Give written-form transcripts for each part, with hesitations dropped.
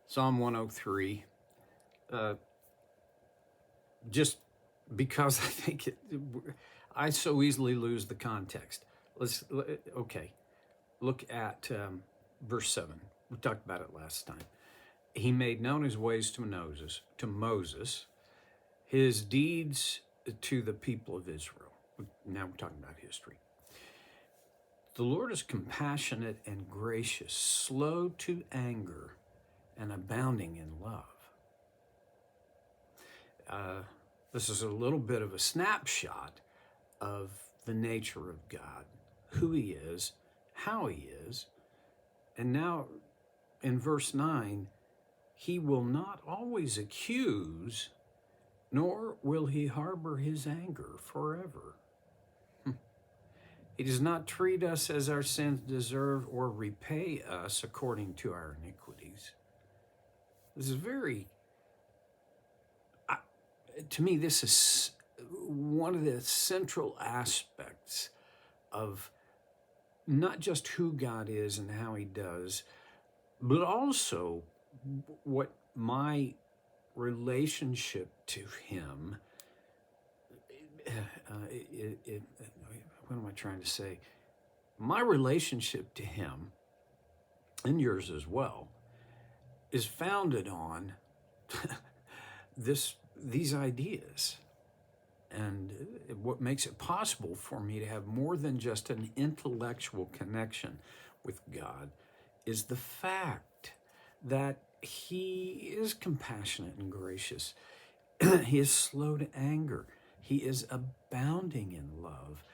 Psalm 103, just because I so easily lose the context. Okay, look at verse 7. We talked about it last time. He made known his ways to Moses, his deeds to the people of Israel. Now we're talking about history. The Lord is compassionate and gracious, slow to anger, and abounding in love. This is a little bit of a snapshot of the nature of God, who he is, how he is. And now in verse 9, he will not always accuse, nor will he harbor his anger forever. He does not treat us as our sins deserve or repay us according to our iniquities. This is to me, this is one of the central aspects of not just who God is and how he does, but also what my relationship to him, what am I trying to say? My relationship to him, and yours as well, is founded on these ideas. And what makes it possible for me to have more than just an intellectual connection with God is the fact that he is compassionate and gracious. He is slow to anger. He is abounding in love.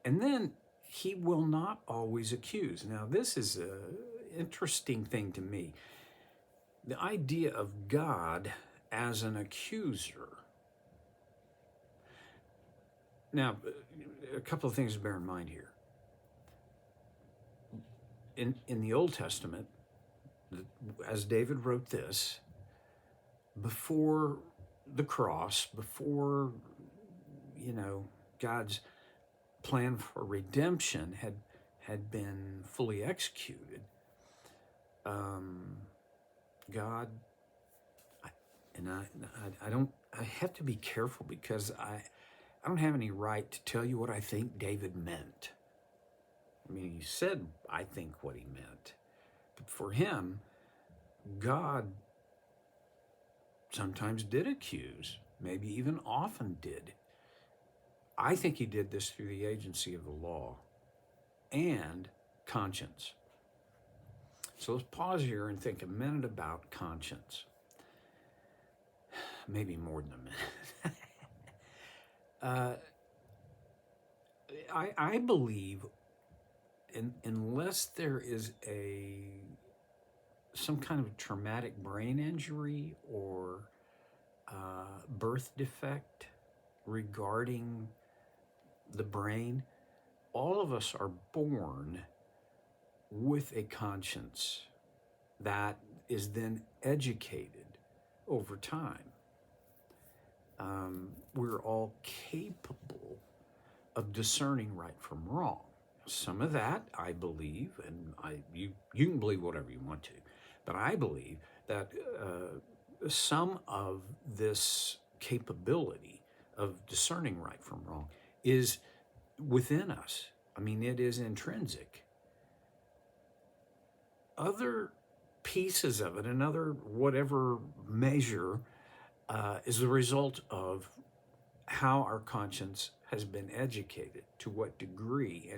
And then he will not always accuse. Now, this is an interesting thing to me. The idea of God as an accuser. Now, a couple of things to bear in mind here. In the Old Testament, as David wrote this, before the cross, before, God's plan for redemption had been fully executed, God, I have to be careful because I don't have any right to tell you what I think David meant. I mean, he said, I think what he meant. But for him, God sometimes did accuse, maybe even often did. I think he did this through the agency of the law and conscience. So let's pause here and think a minute about conscience. Maybe more than a minute. I believe unless there is some kind of traumatic brain injury or birth defect regarding the brain, all of us are born with a conscience that is then educated over time. We're all capable of discerning right from wrong. Some of that I believe, and you can believe whatever you want to, but I believe that some of this capability of discerning right from wrong is within us. I mean, it is intrinsic. Other pieces of it, another whatever measure, is the result of how our conscience has been educated, to what degree,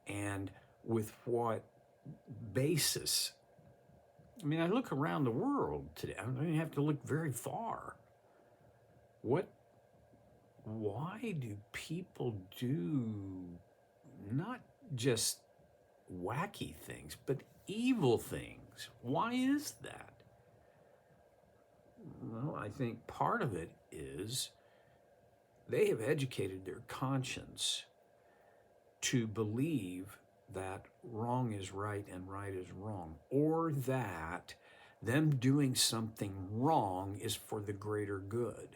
and with what basis. I mean, I look around the world today. I don't even have to look very far. Why do people do not just wacky things, but evil things? Why is that? Well, I think part of it is they have educated their conscience to believe that wrong is right and right is wrong, or that them doing something wrong is for the greater good.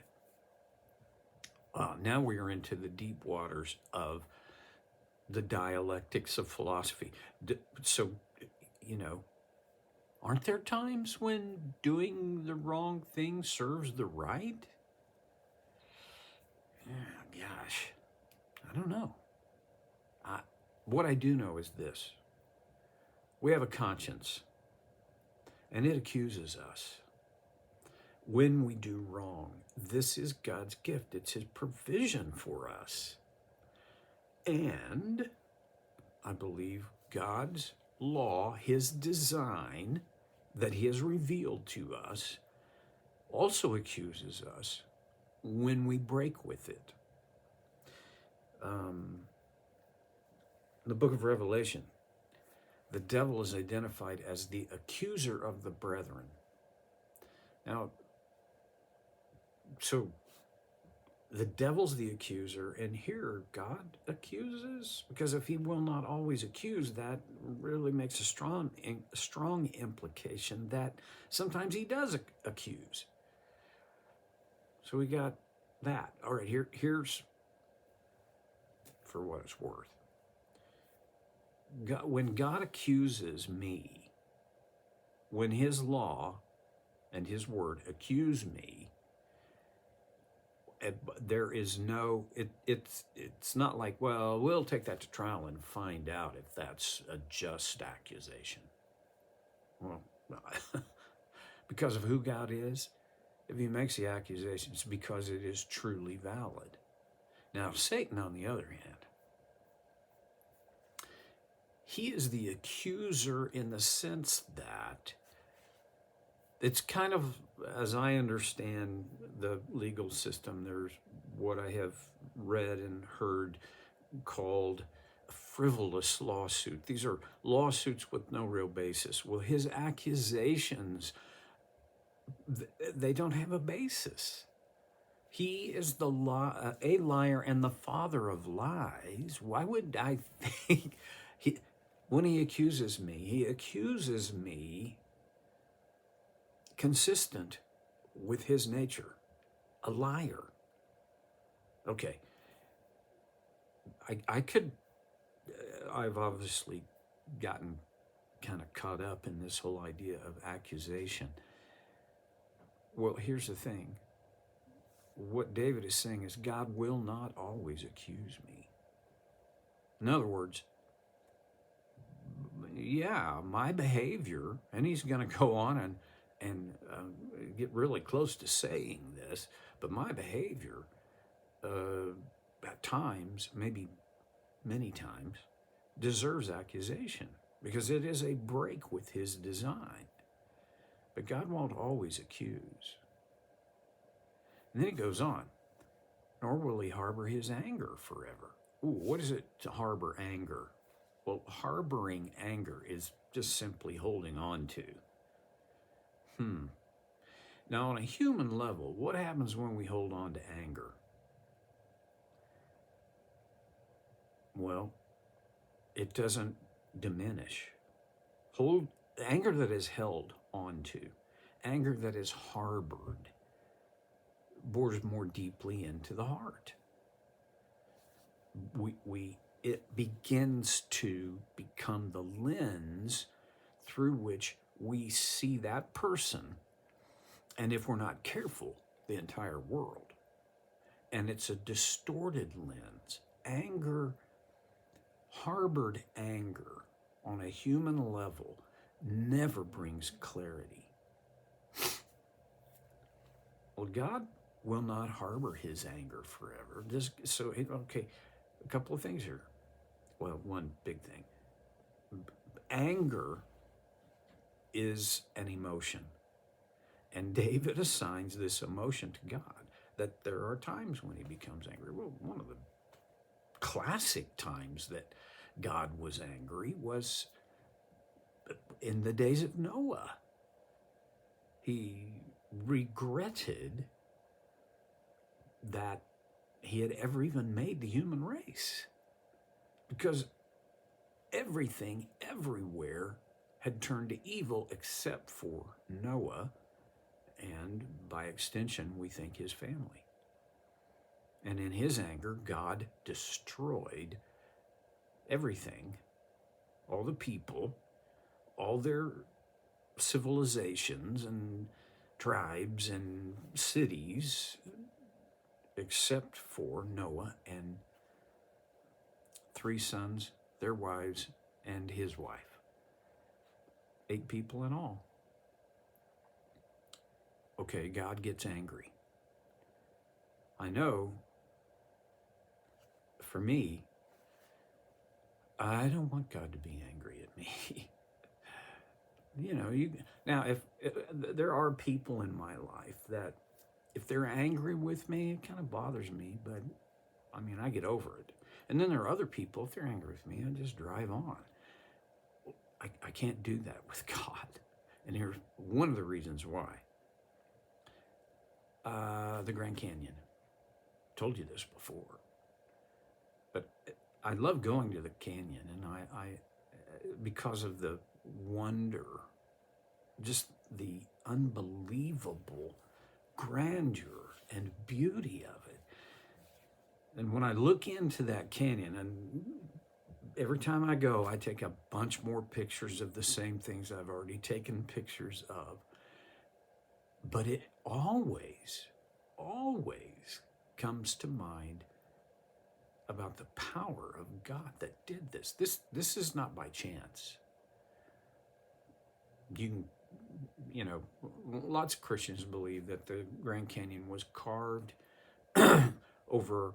Now we are into the deep waters of the dialectics of philosophy. So, Aren't there times when doing the wrong thing serves the right? Yeah, gosh, I don't know. What I do know is this. We have a conscience, and it accuses us when we do wrong. This is God's gift. It's his provision for us. And I believe God's law, his design that he has revealed to us, also accuses us when we break with it. The book of Revelation, the devil is identified as the accuser of the brethren. Now, so the devil's the accuser, and here God accuses, because if he will not always accuse, that really makes a strong implication that sometimes he does accuse. So we got that. All right, here's for what it's worth. God, when God accuses me, when his law and his word accuse me, there is no, it's not like, well, we'll take that to trial and find out if that's a just accusation. Well, because of who God is, if he makes the accusation, it's because it is truly valid. Now, Satan, on the other hand, he is the accuser in the sense that it's kind of, as I understand the legal system, there's what I have read and heard called a frivolous lawsuit. These are lawsuits with no real basis. Well, his accusations, they don't have a basis. He is a liar and the father of lies. Why would I think when he accuses me consistent with his nature, a liar. Okay, I've obviously gotten kind of caught up in this whole idea of accusation. Well, here's the thing. What David is saying is God will not always accuse me. In other words, yeah, my behavior, and he's going to go on and get really close to saying this, but my behavior at times, maybe many times, deserves accusation because it is a break with his design. But God won't always accuse. And then he goes on, nor will he harbor his anger forever. Ooh, what is it to harbor anger? Well, harboring anger is just simply holding on to. Now, on a human level, what happens when we hold on to anger? Well, it doesn't diminish. Anger that is held onto, anger that is harbored, bores more deeply into the heart. It begins to become the lens through which we see that person, and if we're not careful, the entire world. And it's a distorted lens. Anger, harbored anger on a human level never brings clarity. Well, God will not harbor his anger forever. Okay, a couple of things here. Well, one big thing. Anger is an emotion. And David assigns this emotion to God, that there are times when he becomes angry. Well, one of the classic times that God was angry was in the days of Noah. He regretted that he had ever even made the human race, because everything, everywhere, had turned to evil except for Noah, and by extension, we think his family. And in his anger, God destroyed everything, all the people, all their civilizations and tribes and cities except for Noah and 3 sons, their wives, and his wife. 8 people in all. Okay, God gets angry. I know, for me, I don't want God to be angry at me. Now, if there are people in my life that if they're angry with me, it kind of bothers me, but I mean, I get over it. And then there are other people, if they're angry with me, I just drive on. I can't do that with God. And here's one of the reasons why. The Grand Canyon. Told you this before. But I love going to the canyon, and I because of the wonder, just the unbelievable grandeur and beauty of it. And when I look into that canyon, and every time I go, I take a bunch more pictures of the same things I've already taken pictures of. But it always comes to mind about the power of God that did this. This is not by chance. Lots of Christians believe that the Grand Canyon was carved over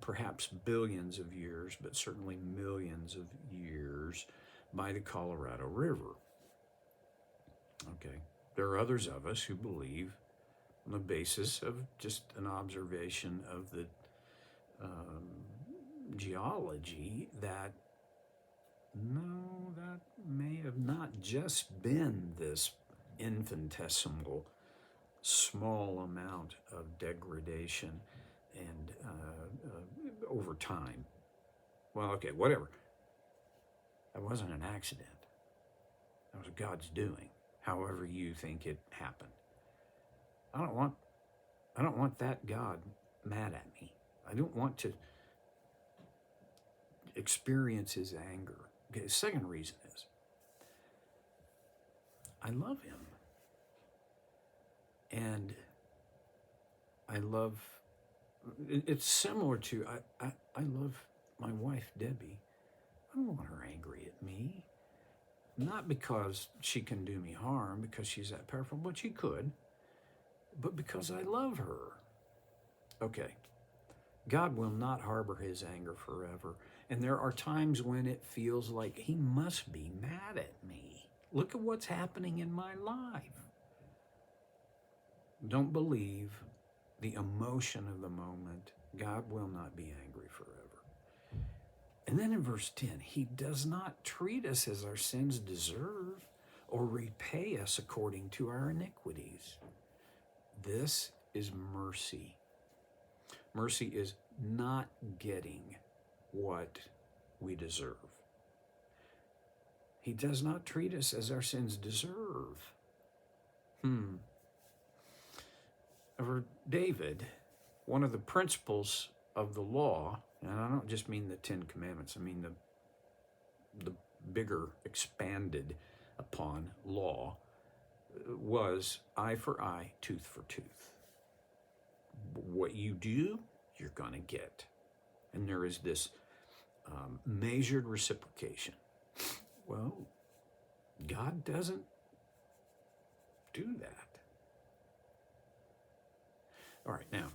perhaps billions of years, but certainly millions of years by the Colorado River. Okay. There are others of us who believe on the basis of just an observation of the geology that no, that may have not just been this infinitesimal small amount of degradation and over time. Well, okay, whatever. That wasn't an accident. That was God's doing, however you think it happened. I don't want that God mad at me. I don't want to experience his anger. Okay, the second reason is I love him. And I love, it's similar to, I love my wife, Debbie. I don't want her angry at me. Not because she can do me harm, because she's that powerful, but she could, but because I love her. Okay, God will not harbor his anger forever. And there are times when it feels like he must be mad at me. Look at what's happening in my life. Don't believe the emotion of the moment. God will not be angry forever. And then in verse 10, he does not treat us as our sins deserve or repay us according to our iniquities. This is mercy. Mercy is not getting what we deserve. He does not treat us as our sins deserve. For David, one of the principles of the law, and I don't just mean the 10 Commandments, I mean the bigger, expanded upon law, was eye for eye, tooth for tooth. What you do, you're going to get. And there is this measured reciprocation. Well, God doesn't do that. All right, now,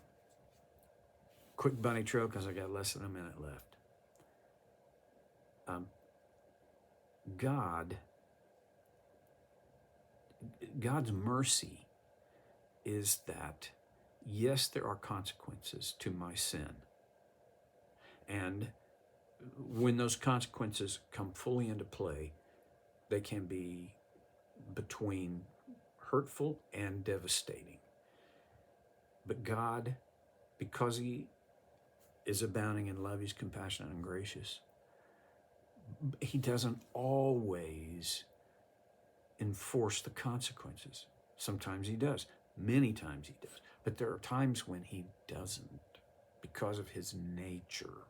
quick bunny trail because I got less than a minute left. God's mercy is that, yes, there are consequences to my sin. And when those consequences come fully into play, they can be between hurtful and devastating. But God, because he is abounding in love, he's compassionate and gracious, he doesn't always enforce the consequences. Sometimes he does. Many times he does. But there are times when he doesn't because of his nature.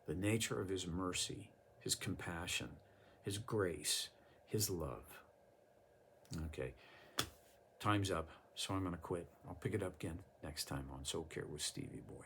The nature of his mercy, his compassion, his grace, his love. Okay, time's up, so I'm going to quit. I'll pick it up again next time on Soul Care with Stevie Boy.